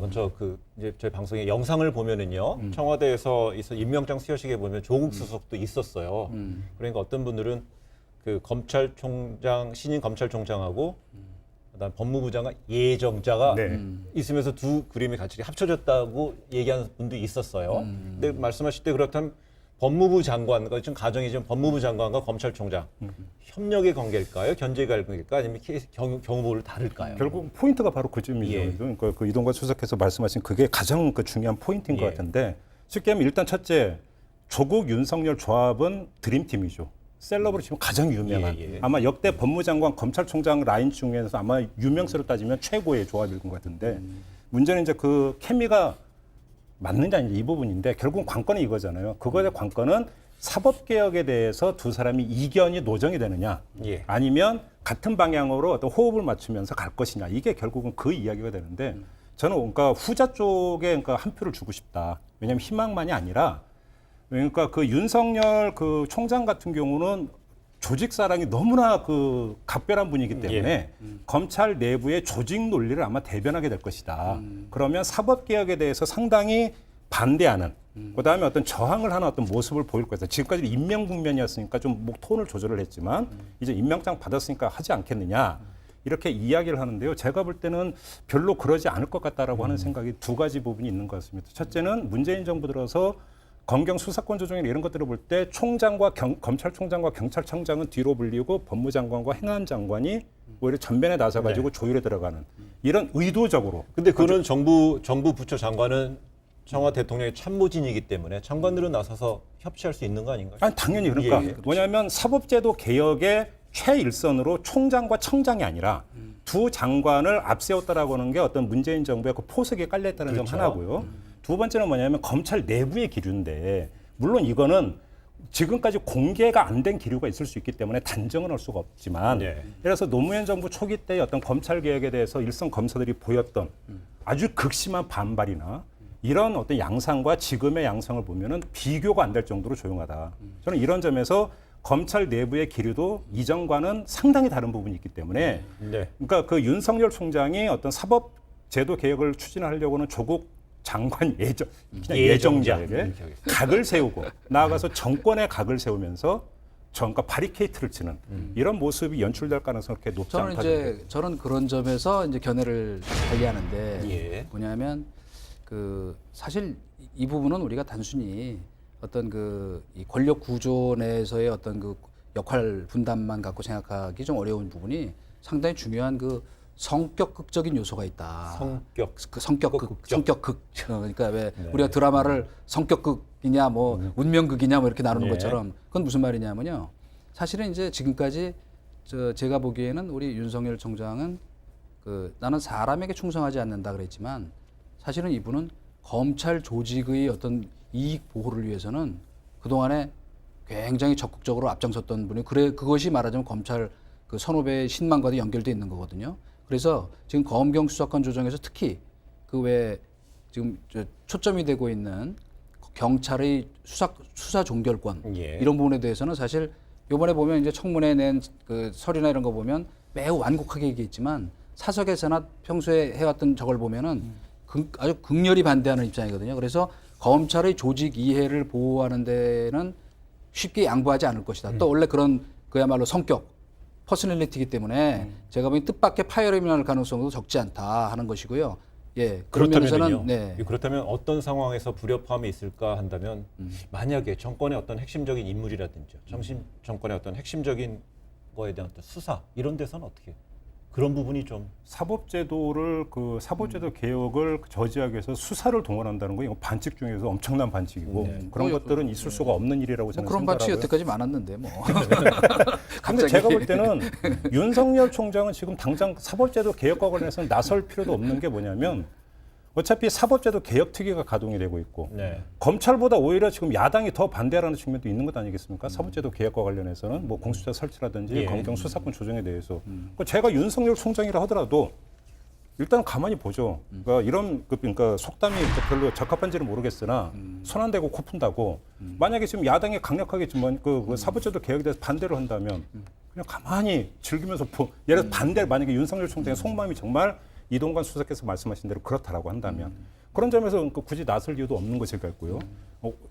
먼저 이제 저희 방송의 영상을 보면은요, 청와대에서 임명장 수여식에 보면 조국 수석도 있었어요. 그러니까 어떤 분들은 그 검찰총장, 신임 검찰총장하고 그다음 법무부 장관 예정자가 있으면서 두 그림이 같이 합쳐졌다고 얘기하는 분도 있었어요. 근데 말씀하실 때 그렇다면 법무부 장관과 지금 가정이 지금 법무부 장관과 검찰총장 협력의 관계일까요? 견제 관계일까요? 아니면 경우를 다를까요? 결국 포인트가 바로 그 점이죠. 예. 그러니까 그 이동관 수석께서 말씀하신 그게 가장 그 중요한 포인트인 것 같은데 쉽게 하면 일단 첫째 조국 윤석열 조합은 드림팀이죠. 셀럽으로 치면 가장 유명한 아마 역대 법무장관 검찰총장 라인 중에서 아마 유명세로 따지면 최고의 조합일 것 같은데 문제는 이제 그 케미가 맞느냐 이 부분인데 결국 관건은 이거잖아요. 그거의 관건은 사법개혁에 대해서 두 사람이 이견이 노정이 되느냐 아니면 같은 방향으로 어떤 호흡을 맞추면서 갈 것이냐 이게 결국은 그 이야기가 되는데 저는 그러니까 후자 쪽에 그러니까 한 표를 주고 싶다. 왜냐하면 희망만이 아니라 그러니까 그 윤석열 그 총장 같은 경우는 조직 사랑이 너무나 그 각별한 분이기 때문에 검찰 내부의 조직 논리를 아마 대변하게 될 것이다. 그러면 사법개혁에 대해서 상당히 반대하는 그다음에 어떤 저항을 하는 어떤 모습을 보일 것이다. 지금까지 임명 국면이었으니까 좀 톤을 조절을 했지만 이제 임명장 받았으니까 하지 않겠느냐. 이렇게 이야기를 하는데요. 제가 볼 때는 별로 그러지 않을 것 같다라고 하는 생각이 두 가지 부분이 있는 것 같습니다. 첫째는 문재인 정부 들어서 검경 수사권 조정이나 이런 것들을 볼 때 총장과 검찰총장과 경찰청장은 뒤로 불리고 법무장관과 행안장관이 오히려 전면에 나서가지고 조율에 들어가는 이런 의도적으로. 근데 그거는 정부 부처 장관은 청와대 대통령의 참모진이기 때문에 장관들은 나서서 협치할 수 있는 거 아닌가요? 아니 당연히 그러니까 뭐냐면 사법제도 개혁의 최일선으로 총장과 청장이 아니라 두 장관을 앞세웠다라고 하는 게 어떤 문재인 정부의 그 포석에 깔려있다는 점 하나고요. 두 번째는 뭐냐면 검찰 내부의 기류인데 물론 이거는 지금까지 공개가 안 된 기류가 있을 수 있기 때문에 단정은 할 수가 없지만 그래서 노무현 정부 초기 때 어떤 검찰 개혁에 대해서 일선 검사들이 보였던 아주 극심한 반발이나 이런 어떤 양상과 지금의 양상을 보면은 비교가 안 될 정도로 조용하다. 저는 이런 점에서 검찰 내부의 기류도 이전과는 상당히 다른 부분이 있기 때문에 그러니까 그 윤석열 총장이 어떤 사법 제도 개혁을 추진하려고는 조국 장관 예정자에게 각을 세우고 나아가서 정권의 각을 세우면서 그러니까 바리케이트를 치는 이런 모습이 연출될 가능성이 그렇게 높지 않다. 저는 그런 점에서 이제 견해를 달리하는데 뭐냐면 그 사실 이 부분은 우리가 단순히 어떤 이 권력 구조 내에서의 어떤 그 역할 분담만 갖고 생각하기 좀 어려운 부분이 상당히 중요한 그 성격극적인 요소가 있다. 성격극. 그러니까 왜 우리가 드라마를 성격극이냐 뭐 운명극이냐 뭐 이렇게 나누는 것처럼 그건 무슨 말이냐면요. 사실은 이제 지금까지 제가 보기에는 우리 윤석열 총장은 나는 사람에게 충성하지 않는다 그랬지만 사실은 이분은 검찰 조직의 어떤 이익 보호를 위해서는 그동안에 굉장히 적극적으로 앞장섰던 분이 그것이 말하자면 검찰 그 선후배의 신망과도 연결돼 있는 거거든요. 그래서 지금 검경 수사권 조정에서 특히 지금 초점이 되고 있는 경찰의 수사 종결권 이런 부분에 대해서는 사실 이번에 보면 이제 청문회 낸 그 서류나 이런 거 보면 매우 완곡하게 얘기했지만 사석에서나 평소에 해왔던 저걸 보면은 아주 극렬히 반대하는 입장이거든요. 그래서 검찰의 조직 이해를 보호하는 데는 쉽게 양보하지 않을 것이다. 또 원래 그런 그야말로 성격 퍼스널리티이기 때문에 제가 보기엔 뜻밖의 파열음이 날 가능성도 적지 않다 하는 것이고요. 그렇다면 어떤 상황에서 불협화음이 있을까 한다면 만약에 정권의 어떤 핵심적인 인물이라든지 정권의 어떤 핵심적인 거에 대한 어떤 수사 이런 데서는 어떻게 그런 부분이 좀 사법제도 개혁을 저지하기 위해서 수사를 동원한다는 거 이거 반칙 중에서 엄청난 반칙이고 그런 것들은 있을 수가 없는 일이라고 저는 그런 반칙이 여태까지 많았는데 뭐. 근데 제가 볼 때는 윤석열 총장은 지금 당장 사법제도 개혁과 관련해서는 나설 필요도 없는 게 뭐냐면 어차피 사법제도 개혁특위가 가동이 되고 있고 검찰보다 오히려 지금 야당이 더 반대하는 측면도 있는 것 아니겠습니까? 사법제도 개혁과 관련해서는 뭐 공수처 설치라든지 검경 수사권 조정에 대해서 제가 윤석열 총장이라 하더라도 일단 가만히 보죠. 그러니까 이런 그러니까 속담이 별로 적합한지는 모르겠으나 손 안 대고 코 푼다고 만약에 지금 야당이 강력하게 지금 그 사법제도 개혁에 대해서 반대를 한다면 그냥 가만히 즐기면서 예를 들어 반대를 만약에 윤석열 총장의 속마음이 정말 이동관 수석께서 말씀하신 대로 그렇다라고 한다면 그런 점에서 굳이 나설 이유도 없는 것일 것 같고요.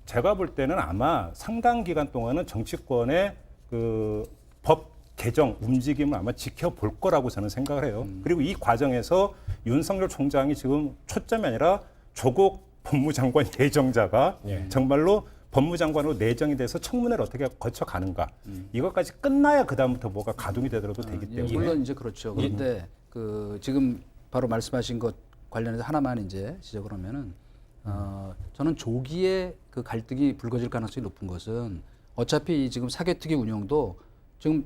제가 볼 때는 아마 상당 기간 동안은 정치권의 그 법 개정 움직임을 아마 지켜볼 거라고 저는 생각을 해요. 그리고 이 과정에서 윤석열 총장이 지금 초점이 아니라 조국 법무장관 예정자가 정말로 법무장관으로 내정이 돼서 청문회를 어떻게 거쳐가는가 이것까지 끝나야 그다음부터 뭐가 가동이 되더라도 되기 때문에 물론 이제 그렇죠. 그런데 그 지금 바로 말씀하신 것 관련해서 하나만 이제 지적을 하면은 저는 조기에 그 갈등이 불거질 가능성이 높은 것은 어차피 지금 사개특위 운영도 지금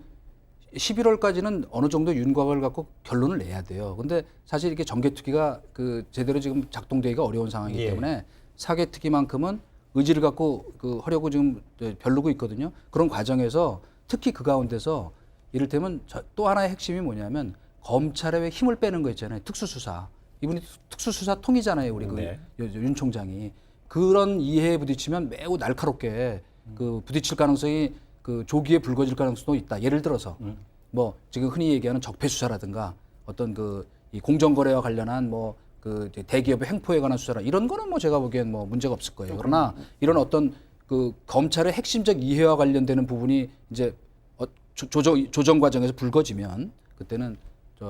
11월까지는 어느 정도 윤곽을 갖고 결론을 내야 돼요. 근데 사실 이렇게 정개특위가 그 제대로 지금 작동되기가 어려운 상황이기 때문에 사개특위만큼은 의지를 갖고 그 하려고 지금 벼르고 있거든요. 그런 과정에서 특히 그 가운데서 이를테면 또 하나의 핵심이 뭐냐면 검찰의 왜 힘을 빼는 거 있잖아요. 특수수사. 이분이 특수수사통이잖아요. 우리 윤 총장이. 그런 이해에 부딪히면 매우 날카롭게 그 부딪힐 가능성이 그 조기에 불거질 가능성도 있다. 예를 들어서 뭐 지금 흔히 얘기하는 적폐수사라든가 어떤 그 이 공정거래와 관련한 뭐 그 대기업의 횡포에 관한 수사라 이런 거는 뭐 제가 보기엔 뭐 문제가 없을 거예요. 그러나 이런 어떤 그 검찰의 핵심적 이해와 관련되는 부분이 이제 조정 과정에서 불거지면 그때는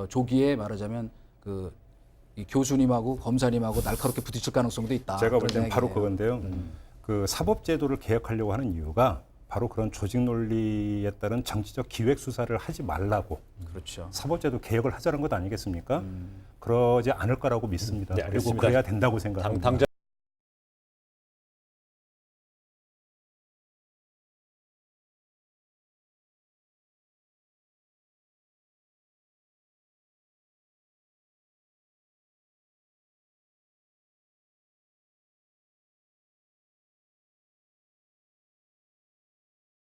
조기에 말하자면 그 이 교수님하고 검사님하고 날카롭게 부딪힐 가능성도 있다. 제가 볼 때는 바로 그건데요. 그 사법제도를 개혁하려고 하는 이유가 바로 그런 조직 논리에 따른 정치적 기획 수사를 하지 말라고. 그렇죠. 사법제도 개혁을 하자는 것 아니겠습니까? 그러지 않을 거라고 믿습니다. 네, 그리고 알겠습니다. 그래야 된다고 생각합니다.